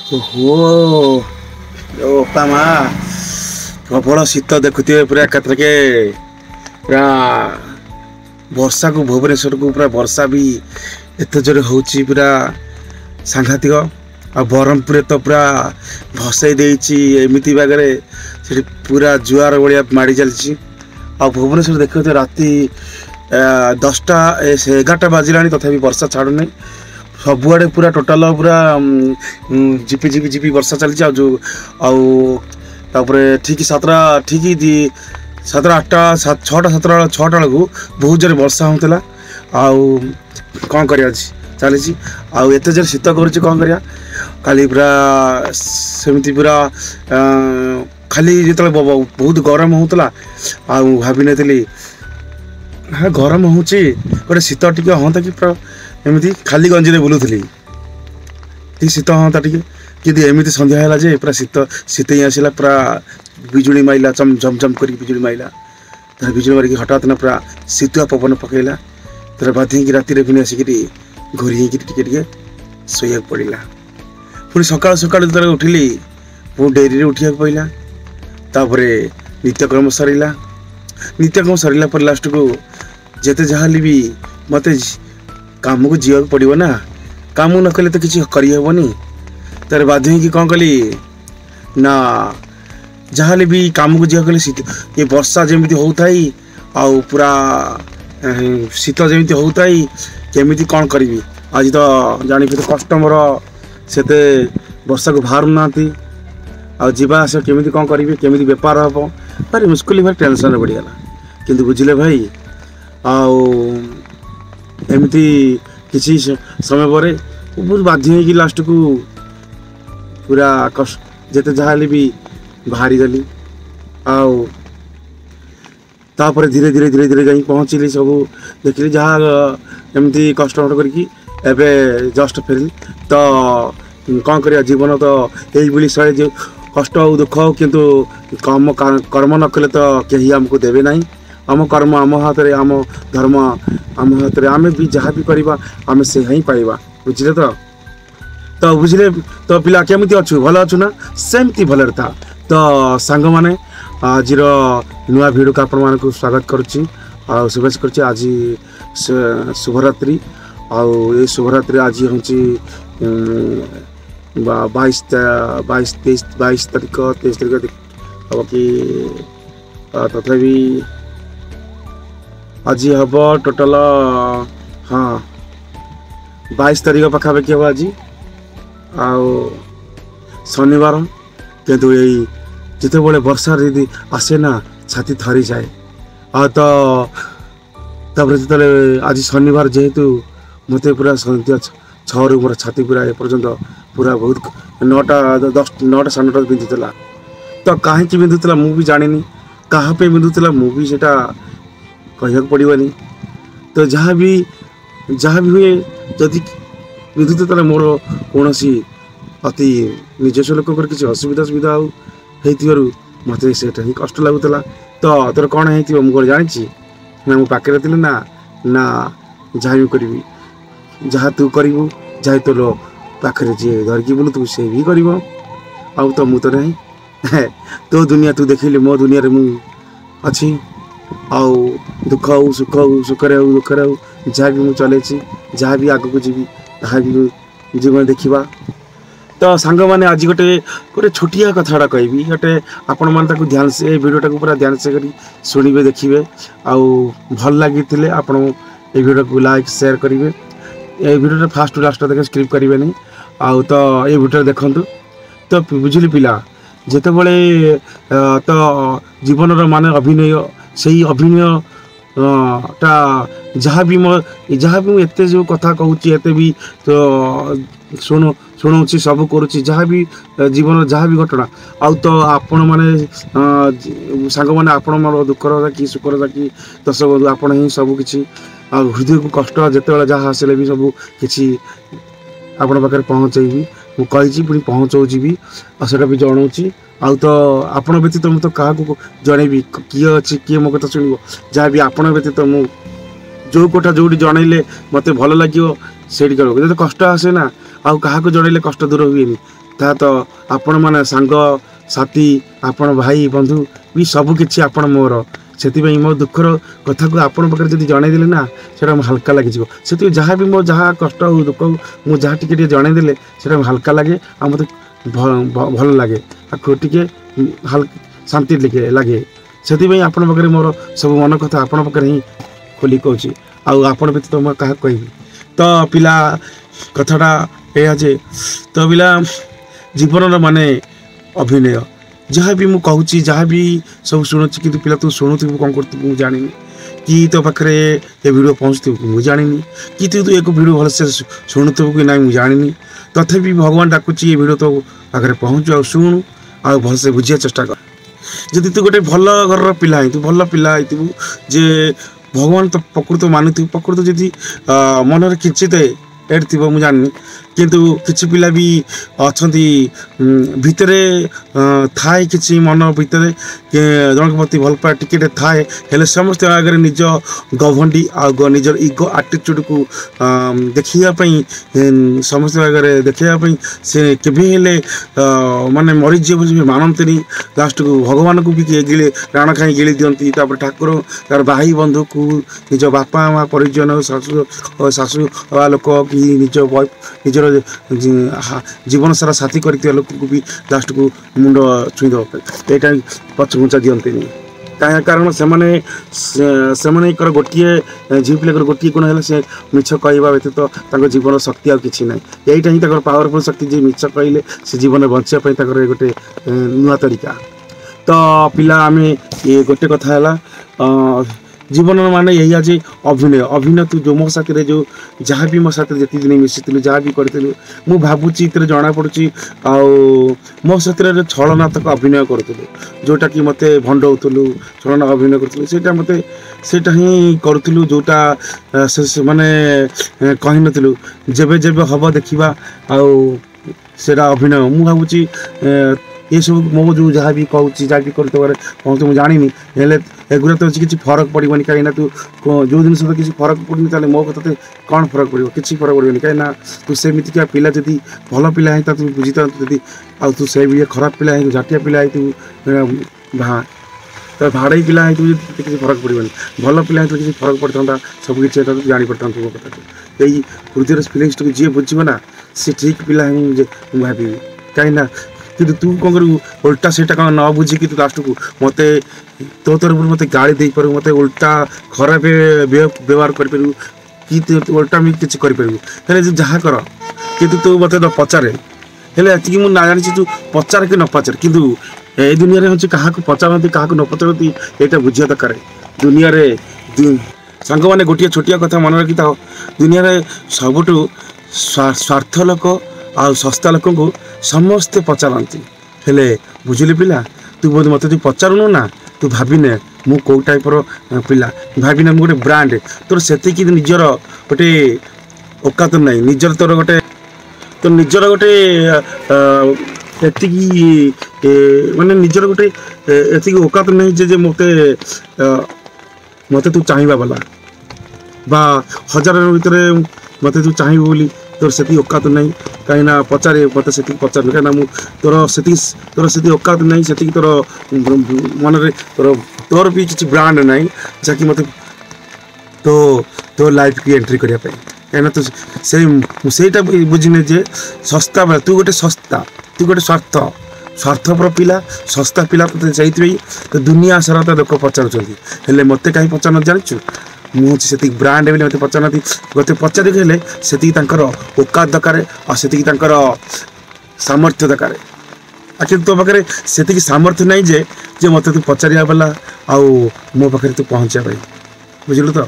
ओहो ओपा मा प्रबल शीत देखुए पूरा एकाथरके पूरा वर्षा को भुवनेश्वर को पूरा वर्षा भी एत जोर होची पूरा सांघातिक आ ब्रह्मपुर तो पूरा भसई देमिति बागरे से पूरा जुआर भाया माड़ी चलती आ भुवनेश्वर देखो तो राति 10टा 11टा बाजिला तथापि वर्षा छाड़ू नहीं सबुआड़े पूरा टोटाल पूरा झिपी झिपी झिपी वर्षा चलती आउे ठीक 7टा ठीक 7टा 8टा 6टा 7टा बेलू बहुत जोर वर्षा होता कौन कर चली आते जोर शीत कर काली पूरा सेमती पूरा खाली जो बहुत गरम होता भाभी नहीं हाँ गरम हो गोटे शीत टी हाँ कि पूरा एमती खाली गंजी बुलूली शीत हाँ कि एमती संध्या है पूरा शीत शीत ही आसला पूरा बिजुली माइला झम झम कर बिजुली माइला तर बिजुली मारिक हठात ना पूरा शीतुआ पवन पकईला तर बाध्य राति पुणी आसिक घोरी टे शोक पड़ा पुणी सका सका जो उठिली बहुत डेरी उठा पड़ा तापर नित्यक्रम सरला पर लास्ट को जिते जहाँ भी मत काम को जीवा पड़ो ना काम न कले तो किसी करहबनी तार बाध्य कौन कली ना जहाँ भी काम को जीवा कले ये वर्षा जमी होता पूरा शीत जमी होता केमी कौन करी आज तो जानी तो कस्टमर से वर्षा को बाहर ना आस केमी कौन करेंगे केमी बेपार हम भारी मुस्किल भारी टेंशन बढ़ीगला किंतु बुझिले भाई एमती किसी समय पर बहुत बाध्य कि लास्ट को पूरा कष्ट जिते जहाँ भी बाहरी गली तापर धीरे धीरे धीरे धीरे जाई पहुँचली सब देखिली जहाँ एमती कष्ट करके एवं जस्ट फेरली तो कौन कर जीवन तो यही शैली जो कष्ट हो दुख हो किंतु कर्म न कले तो कहीं आमको देवे ना आम कर्म आम हाथ में आम धर्म आम हाथ में आम भी जहाँ भी करवा आम से ही पाइबा बुझे तो बुझे तो पिला केमती अच्छु भल अच्छु ना सेमती भल था तो सांग मैंने आज नुआ भिडियो को आपण मानक स्वागत करुच्ची शुभेच्छा करुच्ची आज शुभरात्रि ये शुभरात्रि आज हूँ 22 तारीख 23 तारीख हम कि तथापि आज हम टोटाल हाँ 22 तारीख पाखापाखि हम आज शनिवार किंतु यही जिते बड़े वर्षा यदि आसे ना छाती थरी जाए तो जो आज शनिवार जेहेतु मत पूरा सन्ध्या 6 मोर छाती पूरा एपर्यंत पूरा बहुत 9टा 9टा 9:30 बिंदुला तो कहीं बिंदुला मु भी जानी क्या बिंदुला मु भी सेटा कह पड़ोनी तो जहाँ भी हुए जदि बिंदुते मोर कौन अति निजस्व लोक किसी असुविधा सुविधा हो मत से कष्ट लगुला तो तोर कौन हो मुझे जानी ना मो पाखे थी ना जहाँ भी करी जहाँ तू करू जहाँ तो पाखे जी धरिकी बुलू तू से भी कर तो मु तो नहीं तो दुनिया तू देखिले मो दुनिया रे मु अच्छी दुख हो सुख हो सुखरे हो दुखरे हो जहाँ भी मुझे चले जहाँ भी आग को जीवी ताहा भी जीवन देखा तो सांग मैंने आज गोटे छोटिया कथाटा कहबी गोटे आपण मैंने ध्यान से भिडियोटा पूरा ध्यान से करी शुणवे देखिए भल लगी आप भिडियो को लाइक शेयर करेंगे ये भिडियो फास्ट टू लास्ट देखे स्क्रिप्ट करेंगे नहीं तो ये भिडियो देखूँ तो बुझिली पिला जिते बड़े तो जीवन मान अभिनय से ही अभिनय टा जहाँ भी मुझे जो कथा कहूँ एत भी तो शुणु सब करुच्ची जहाँ भी जीवन जहाँ भी घटना तो आपण मैंने सांग मैंने आपण मोर दुखर कि सुखर कि दश बंधु आपण ही सब किसी हृदय को कष्ट जिते जहाँ आसले भी सब किसी आपण पाखे पहुँचेबी मुझे पुणी पहुँचाऊँ भी आटा भी जनाऊँगी तो आपण व्यतीत मुझे तो क्या जनइबी किए अच्छी किए मो कथा शुण जहाँ भी आपण व्यतीत मु जो कथा जो जनइले मत भल लगे से करो जब कष्ट आसे ना आउ क्या जनइले कष्ट दूर हुए ତାହା ତ ଆପଣମାନେ ସାଙ୍ଗ ସାଥୀ ଆପଣ ଭାଇ ବନ୍ଧୁ ବି ସବୁକିଛି ଆପଣ ମୋର। ସେଥିପାଇଁ ମୋ ଦୁଃଖର କଥାକୁ ଆପଣଙ୍କ ପାଖରେ ଯଦି ଜଣାଇଦେଲେ ନା ସେଇଟା ହାଲକା ଲାଗିଯିବ। ସେଥିପାଇଁ ଯାହା ବି ମୋ ଯାହା କଷ୍ଟ ହଉ ଦୁଃଖ ହଉ ମୁଁ ଯାହା ଟିକେ ଟିକେ ଜଣାଇଦେଲେ ସେଇଟା ହାଲକା ଲାଗେ ଆଉ ମୋତେ ଭଲ ଲାଗେ ଆଉ ଟିକେ ଶାନ୍ତି ଲାଗେ। ସେଥିପାଇଁ ଆପଣଙ୍କ ପାଖରେ ମୋର ସବୁ ମନ କଥା ଆପଣଙ୍କ ପାଖରେ ହିଁ ଖୋଲି କହୁଛି। ଆଉ ଆପଣ ବ୍ୟତୀତ ମୁଁ କାହାକୁ କହିବି। ତ ପିଲା କଥାଟା ଏଇଆ ଯେ ତ ପିଲା ଜୀବନର ମାନେ ଅଭିନୟ ଯାହା ବି ମୁଁ କହୁଛି ଯାହା ବି ସବୁ ଶୁଣୁଛି କିନ୍ତୁ ପିଲା ତୁ ଶୁଣୁଥିବୁ କ'ଣ କରୁଥିବୁ ମୁଁ ଜାଣିନି କି ତୋ ପାଖରେ ଏ ଭିଡ଼ିଓ ପହଞ୍ଚୁଥିବୁ ମୁଁ ଜାଣିନି କି ତୁ ଏକ ଭିଡ଼ିଓ ଭଲସେ ଶୁଣୁଥିବୁ କି ନାହିଁ ମୁଁ ଜାଣିନି। ତଥାପି ଭଗବାନ ଡାକୁଛି ଏ ଭିଡ଼ିଓ ତୋ ପାଖରେ ପହଞ୍ଚୁ ଆଉ ଶୁଣୁ ଆଉ ଭଲସେ ବୁଝିବା ଚେଷ୍ଟା କର। ଯଦି ତୁ ଗୋଟେ ଭଲ ଘରର ପିଲା ହେଇଥିବୁ ଭଲ ପିଲା ହେଇଥିବୁ ଯେ ଭଗବାନ ତ ପ୍ରକୃତ ମାନୁଥିବୁ ପ୍ରକୃତ ଯଦି ମନରେ କିଞ୍ଚିତ ଏଡ଼୍ ଥିବ ମୁଁ ଜାଣିନି କିନ୍ତୁ କିଛି ପିଲା ବି ଅଛନ୍ତି ଭିତରେ ଥାଏ କିଛି ମନ ଭିତରେ ଜଣଙ୍କ ପ୍ରତି ଭଲ ପାଏ ଟିକେ ଥାଏ ହେଲେ ସମସ୍ତଙ୍କ ଆଗରେ ନିଜ ଗଭଣ୍ଡି ଆଉ ନିଜର ଇଗୋ ଆଟିଚ୍ୟୁଡ଼କୁ ଦେଖାଇବା ପାଇଁ ସମସ୍ତଙ୍କ ଆଗରେ ଦେଖାଇବା ପାଇଁ ସେ କେବେ ହେଲେ ମାନେ ମରିଯିବ ବୋଲି ମାନନ୍ତିନି। ଲାଷ୍ଟକୁ ଭଗବାନଙ୍କୁ ବି ଗିଳି ରାଣ ଖାଇ ଗିଳି ଦିଅନ୍ତି। ତାପରେ ଠାକୁର ତାର ଭାଇ ବନ୍ଧୁକୁ ନିଜ ବାପା ମା ପରିଜନ ଶାଶୁ ଲୋକ କି ନିଜର ଜୀବନ ସାରା ସାଥୀ କରିଥିବା ଲୋକଙ୍କୁ ବି ଲାଷ୍ଟକୁ ମୁଣ୍ଡ ଛୁଇଁ ଦେବା ପାଇଁ ଏଇଟା ପଛଘୁଞ୍ଚା ଦିଅନ୍ତିନି। କାରଣ ସେମାନଙ୍କର ଗୋଟିଏ ଝିଅ ପିଲାଙ୍କର ଗୋଟିଏ ଗୁଣ ହେଲା ସେ ମିଛ କହିବା ବ୍ୟତୀତ ତାଙ୍କ ଜୀବନ ଶକ୍ତି ଆଉ କିଛି ନାହିଁ। ଏଇଟା ହିଁ ତାଙ୍କର ପାୱାରଫୁଲ୍ ଶକ୍ତି ଯେ ମିଛ କହିଲେ ସେ ଜୀବନ ବଞ୍ଚିବା ପାଇଁ ତାଙ୍କର ଗୋଟେ ନୂଆ ତରିକା। ତ ପିଲା ଆମେ ଗୋଟେ କଥା ହେଲା ଜୀବନର ମାନେ ଏଇଆ ଯେ ଅଭିନୟ ତୁ ଯେଉଁ ମୋ ସାଥିରେ ଯେଉଁ ଯାହା ବି ମୋ ସାଥିରେ ଯେତିକି ଦିନ ମିଶିଥିଲୁ ଯାହା ବି କରିଥିଲୁ ମୁଁ ଭାବୁଛି ଏଥିରେ ଜଣାପଡ଼ୁଛି ଆଉ ମୋ ସାଥିରେ ଛଳନାତ୍ମକ ଅଭିନୟ କରୁଥିଲୁ ଯେଉଁଟାକି ମୋତେ ଭଣ୍ଡଉଥିଲୁ ଛଳନା ଅଭିନୟ କରୁଥିଲୁ ସେଇଟା ହିଁ କରୁଥିଲୁ ଯେଉଁଟା ମାନେ କହିନଥିଲୁ ଯେବେ ଯେବେ ହେବ ଦେଖିବା ଆଉ ସେଇଟା ଅଭିନୟ। ମୁଁ ଭାବୁଛି ଏସବୁ ମୋ ଯେଉଁ ଯାହା ବି କହୁଛି ଯାହା ବି କରୁଥିବାରେ କହୁଛି ମୁଁ ଜାଣିନି ହେଲେ ଏଗୁଡ଼ା ତ କିଛି ଫରକ ପଡ଼ିବନି କାହିଁକିନା ତୁ ଯେଉଁ ଜିନିଷ ତ କିଛି ଫରକ ପଡ଼ୁନି ତାହେଲେ ମୋ କଥା କ'ଣ ଫରକ ପଡ଼ିବ କିଛି ଫରକ ପଡ଼ିବନି କାହିଁକିନା ତୁ ସେମିତିକା ପିଲା ଯଦି ଭଲ ପିଲା ହେଇଥା ତୁ ବୁଝିଥାନ୍ତୁ ଯଦି ଆଉ ତୁ ସେ ଖରାପ ପିଲା ହେଇଥିବୁ ଝାଟିଆ ପିଲା ହେଇଥିବୁ ତ ଭାଡ଼େଇ ପିଲା ହେଇଥିବୁ ଯଦି କିଛି ଫରକ ପଡ଼ିବନି ଭଲ ପିଲା ହେଇଥିବ କିଛି ଫରକ ପଡ଼ିଥାନ୍ତା ସବୁ କିଛି ହେଇଥାନ୍ତା ତୁ ଜାଣିପାରିଥାନ୍ତୁ ମୋ କଥାକୁ। ଏଇ ହୃଦୟର ଫିଲିଂସଟାକୁ ଯିଏ ବୁଝିବ ନା ସେ ଠିକ୍ ପିଲା ହିଁ ମୁଁ ଭାବିବି କାହିଁକିନା କିନ୍ତୁ ତୁ କ'ଣ କରିବୁ ଓଲଟା ସେଇଟା କ'ଣ ନ ବୁଝିକି ତୁ ଲାଷ୍ଟକୁ ମୋତେ ତୋ ତରଫରୁ ମୋତେ ଗାଳି ଦେଇପାରିବୁ ମୋତେ ଓଲଟା ଖରାପ ବ୍ୟବହାର କରିପାରିବୁ କି ଓଲଟା ବି କିଛି କରିପାରିବୁ ହେଲେ ଯାହା କର କିନ୍ତୁ ତୁ ମୋତେ ପଚାରେ ହେଲେ ଏତିକି ମୁଁ ନା ଜାଣିଛି ତୁ ପଚାରେ କି ନ ପଚାରେ କିନ୍ତୁ ଏଇ ଦୁନିଆରେ ହେଉଛି କାହାକୁ ପଚାରନ୍ତି କାହାକୁ ନ ପଚାରନ୍ତି ଏଇଟା ବୁଝିବା ଦରକାର। ଦୁନିଆରେ ସାଙ୍ଗମାନେ ଗୋଟିଏ ଛୋଟିଆ କଥା ମନେ ରଖିଥାଅ ଦୁନିଆରେ ସବୁଠୁ ସ୍ୱାର୍ଥ ଲୋକ ଆଉ ଶସ୍ତା ଲୋକଙ୍କୁ ସମସ୍ତେ ପଚାରନ୍ତି ହେଲେ ବୁଝିଲି ପିଲା ତୁ ମୋତେ ତୁ ପଚାରୁନୁ ନା ତୁ ଭାବିନେ ମୁଁ କେଉଁ ଟାଇପ୍ର ପିଲା ଭାବିନେ ମୁଁ ଗୋଟେ ବ୍ରାଣ୍ଡ ତୋର ସେତିକି ନିଜର ଗୋଟେ ଓକାତ ନାହିଁ ନିଜର ତୋର ନିଜର ଗୋଟେ ଏତିକି ମାନେ ନିଜର ଗୋଟେ ଏତିକି ଓକାତ ନାହିଁ ଯେ ମୋତେ ତୁ ଚାହିଁବା ବାଲା ବା ହଜାର ଭିତରେ ମୋତେ ତୁ ଚାହିଁବୁ ବୋଲି ତୋର ସେତିକି ଓକାତ ନାହିଁ କାହିଁକିନା ପଚାରେ ମୋତେ ସେତିକି ପଚାରୁନି କାହିଁକିନା ମୁଁ ତୋର ସେତିକି ଓକାତ ନାହିଁ ସେତିକି ତୋର ମନରେ ତୋର ବି କିଛି ବ୍ରାଣ୍ଡ ନାହିଁ ଯାହାକି ମୋତେ ତୋ ଲାଇଫ୍କି ଏଣ୍ଟ୍ରି କରିବା ପାଇଁ କାହିଁକିନା ତୁ ସେଇଟା ବୁଝିନେ ଯେ ଶସ୍ତା ବେଳେ ତୁ ଗୋଟେ ସ୍ୱାର୍ଥପର ପିଲା ଶସ୍ତା ପିଲା ତୋତେ ସେଇଥିପାଇଁ ତ ଦୁନିଆ ସାରା ତ ଲୋକ ପଚାରୁଛନ୍ତି ହେଲେ ମୋତେ କାହିଁ ପଚାରୁନ ଜାଣିଛୁ ମୁଁ ହେଉଛି ସେତିକି ବ୍ରାଣ୍ଡ ବୋଲି ମୋତେ ପଚାରୁନାହାନ୍ତି ମୋତେ ପଚାରିକି ହେଲେ ସେତିକି ତାଙ୍କର ଓକାତ ଦରକାର ଆଉ ସେତିକି ତାଙ୍କର ସାମର୍ଥ୍ୟ ଦରକାର କିନ୍ତୁ ତୋ ପାଖରେ ସେତିକି ସାମର୍ଥ୍ୟ ନାହିଁ ଯେ ମୋତେ ତୁ ପଚାରିବା ବାଲା ଆଉ ମୋ ପାଖରେ ତୁ ପହଞ୍ଚିବା ପାଇଁ ବୁଝିଲୁ ତ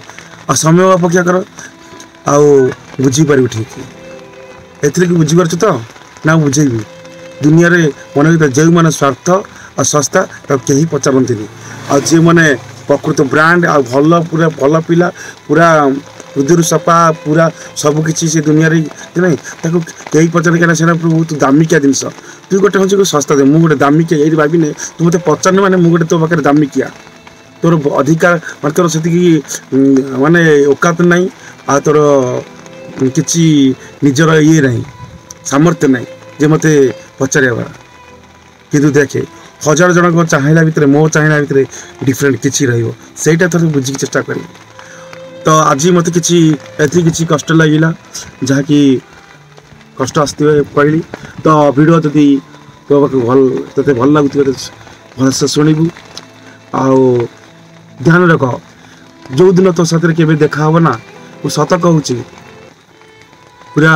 ଆଉ ସମୟ ଅପେକ୍ଷା କର ଆଉ ବୁଝିପାରିବୁ ଠିକ୍ ଏଥିରେ କି ବୁଝିପାରୁଛୁ ତ ନା ବୁଝେଇବି ଦୁନିଆରେ ମନେ ରଖିଥାଏ ଯେଉଁମାନେ ସ୍ୱାର୍ଥ ଆଉ ଶସ୍ତା ତାକୁ କେହି ପଚାରନ୍ତିନି ଆଉ ଯେଉଁମାନେ ପ୍ରକୃତ ବ୍ରାଣ୍ଡ ଆଉ ଭଲ ପିଲା ପୁରା ହୃଦୟରୁ ସଫା ପୁରା ସବୁକିଛି ସେ ଦୁନିଆରେ ନାହିଁ ତାକୁ କେହି ପଚାରେ କାହିଁକିନା ସେଇଟା ବହୁତ ଦାମିକିଆ ଜିନିଷ ତୁ ଗୋଟେ ହେଉଛି ଶସ୍ତା ମୁଁ ଗୋଟେ ଦାମିକିଆ ଏଇଠି ଭାବିନେ ତୁ ମୋତେ ପଚାରୁନି ମାନେ ମୁଁ ଗୋଟେ ତୋ ପାଖରେ ଦାମିକିଆ ତୋର ଅଧିକାର ମାନେ ତୋର ସେତିକି ମାନେ ଓକାତ ନାହିଁ ଆଉ ତୋର କିଛି ନିଜର ଇଏ ନାହିଁ ସାମର୍ଥ୍ୟ ନାହିଁ ଯେ ମୋତେ पचार किंतु देखे 1000 जन चाहिला भितर मो चाहिला भितर डिफरेंट किसी रहीटा थोड़े बुझी चेष्टा करी। तो आज मत कि कष्ट लगिला जहाँकि कष्ट आसवे कहली तो वीडियो जदि तो भल ते भल लगुव भलसे शुणु आउ ध्यान रख जो दिन तो साथ के देखा ना वो सत कहूँ पूरा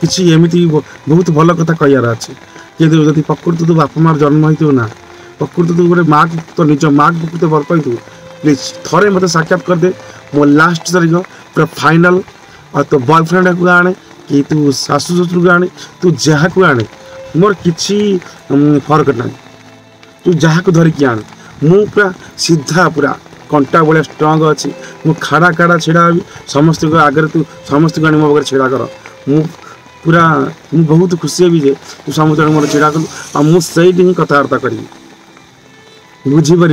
किसी एमती बहुत भल कथा कहर अच्छे कि जब प्रकृति तो बापा मार जन्म हो ना प्रकृति तो गोटे माँ तो निज माँ प्रकृति भल पाई प्लीज थोड़े मत साक्षात करदे मो लास्ट तारीख पूरा फाइनल और तो बॉयफ्रेंड को आने कि तू शाशु शत्रु को आने तू जहाँ को आने मोर किसी फर्क ना तू जहाँ को धरिकी आने मु पूरा सीधा पूरा कंटा भाया स्ट्रंग अच्छी मु खाड़ा खाड़ा छिड़ा भी समस्त आगे तू समस्त को मो पाखे छिड़ा कर मु पूरा मु बहुत खुशी भी जे तू समस्त मोर छिड़ा कलु आ मुझे ही कथबार्ता करी बुझीपर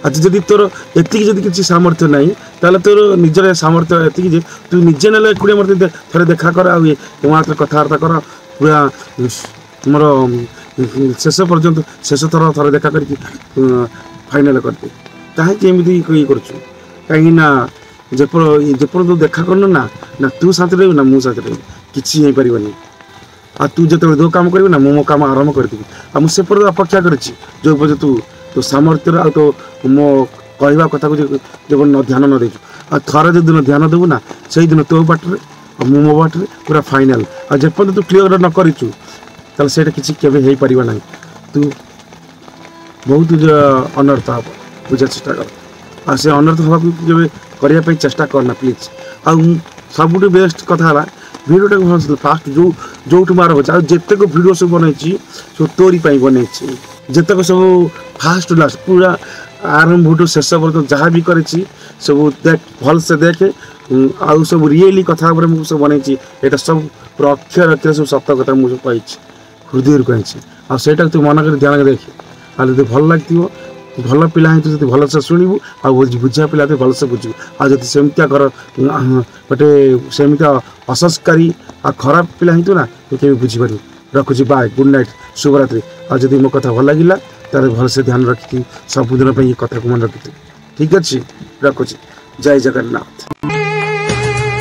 आज जदि तोर एति जदि किसी सामर्थ्य ना ताले तोर निजर सामर्थ्य एति तू निजे ना एकुड़े मत थे देखा कर आते कथबार्ता कर पूरा मोर शेष पर्यंत शेष थर थर देखा कर फाइनाल करदे कहीं ये कर कहीं जेपर तू देखा करन ना ना तू साथ रही ना मु साथ रही किसी हो पारनी आ तू जो दो काम कर ना मो काम आरंभ करदेवी आ मुझे अपेक्षा कर जो बजे तू तो सामर्थ्य आ तो मो कहवा कथा को जो ध्यान न दे थर जो दिन ध्यान देवु ना से दिन तो बाटर मो बाटर पूरा फाइनाल आ जेपर्यंत तू क्लीयर न करूँ ताले किसी केवे हो पार ना तू बहुत अनर्थ हम बुझा चेष्टा कर आ से अनर्थ हवा जब करने चेष्टा करना प्लीज आ सब बेस्ट कथा भिडियो फास्ट जो मार हो जितक भिडियो सब बनई सब तोरी बनई जितक सब फास्ट लास्ट पूरा आरंभ शेष पर्यटन जहाँ भी कर सब देख भल से देखे आउ सब रियली कथा सब बनई यहाँ सब पूरा अक्षर अक्षर सब सत कथा मुझे कही हृदय कही आटा तू मन कर ध्यान देखे आ भल लगे भल पिला ही तो भल से शुणु आ बुझा पिला तो भल से बुझू आ जब सेमती घर गोटे सेमती असंस्कारी आ खराब पिला ही तो ना तो कभी बुझीपार रखुची बाय गुड नाइट शुभरात्रि आ जब मो कथा भल लगे तार भल से ध्यान रखी सबुदिन ये कथा को मन रखी ठीक अच्छे रखुची जय जगन्नाथ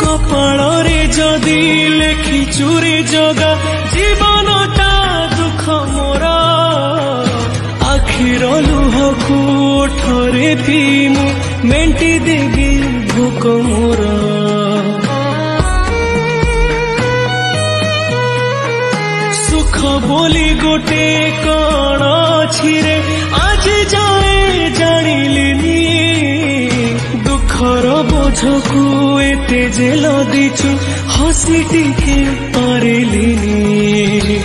कपाଳରେ ଯଦି ଲେଖିଛୁ ରେ ଜଗା ଜୀବନଟା ଦୁଃଖ ମୋର ଆଖିର ଲୁହକୁ ଓଠରେ ମୁଁ ମେଣ୍ଟି ଦେବି ଭୋକ ମୋର ସୁଖ ବୋଲି ଗୋଟେ କଣ ଅଛି ରେ ଆଜି ଯାଏ ଜାଣିଲିନି दुखर बोझको एते जे लदिछु हसी टिके पारिलिनी।